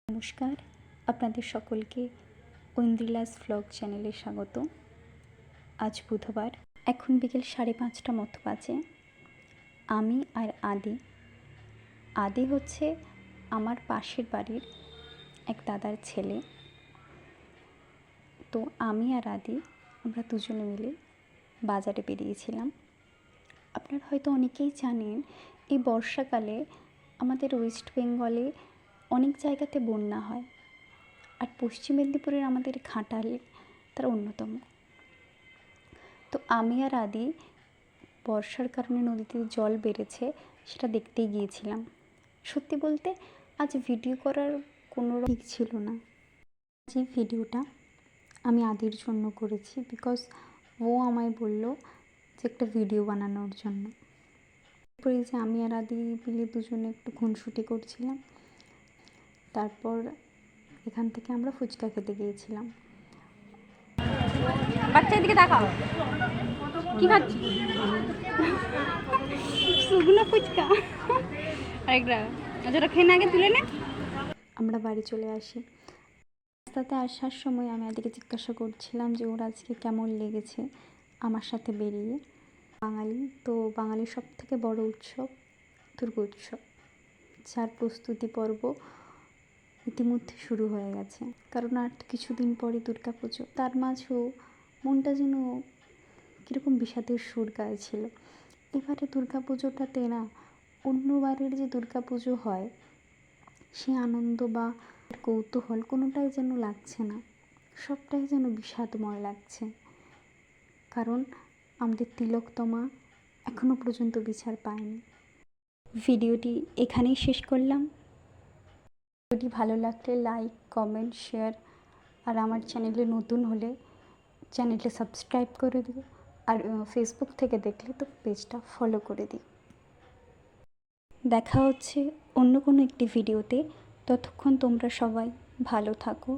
নমস্কার, আপনাদের সকলকে ঐন্দ্রিলাস ভ্লগ চ্যানেলে স্বাগত। আজ বুধবার, এখন বিকেল 5:30 মতো বাজে। আমি আর আদি হচ্ছে আমার পাশের বাড়ির এক দাদার ছেলে। তো আমি আর আমরা দুজনে মিলে বাজারে বেরিয়েছিলাম। আপনারা হয়তো অনেকেই জানেন, এই বর্ষাকালে আমাদের ওয়েস্ট বেঙ্গলে অনেক জায়গাতে বন্যা হয়, আর পশ্চিম মেদিনীপুরের আমাদের ঘাটাল তার অন্যতম। তো আমি আর বর্ষার কারণে নদীতে জল বেড়েছে সেটা দেখতেই গিয়েছিলাম। সত্যি বলতে আজ ভিডিও করার কোনো ঠিক ছিল না। যে ভিডিওটা আমি আদির জন্য করেছি, বিকজ ও আমায় বলল যে একটা ভিডিও বানানোর জন্য। তারপরে যে আমি আর মিলে দুজনে একটু খুনসুটি করছিলাম। তারপর এখান থেকে আমরা ফুচকা খেতে গিয়েছিলাম। বাচ্চার দিকে তাকাও, কি খাচ্ছি? শুকনো ফুচকা। আরেকটা যেটা খেয়ে আগে তুলে নে। আমরা বাড়ি চলে আসি। রাস্তাতে আসার সময় আমি আদিকে জিজ্ঞাসা করছিলাম যে ওর আজকে কেমন লেগেছে আমার সাথে বেরিয়ে। বাঙালির সব থেকে বড় উৎসব দুর্গোৎসব, যার প্রস্তুতি পর্ব ইতিমধ্যে শুরু হয়ে গেছে। কারণ আর কিছুদিন পরে দুর্গাপুজো। তার মাঝেও মনটা যেন কীরকম বিষাদের সুর গাইছিল। এবারে দুর্গাপুজোটাতে না, অন্যবারের যে দুর্গাপুজো হয় সে আনন্দ বা কৌতূহল কোনোটাই যেন লাগছে না, সবটাই যেন বিষাদময় লাগছে। কারণ আমাদের তিলোত্তমা এখনও পর্যন্ত বিচার পায়নি। ভিডিওটি এখানেই শেষ করলাম। ভিডিওটি ভালো লাগলে লাইক, কমেন্ট, শেয়ার, আর আমার চ্যানেলে নতুন হলে চ্যানেলটা সাবস্ক্রাইব করে দিও। আর ফেসবুক থেকে দেখলে তো পেজটা ফলো করে দিও। দেখা হচ্ছে অন্য কোনো একটি ভিডিওতে। ততক্ষণ তোমরা সবাই ভালো থাকো।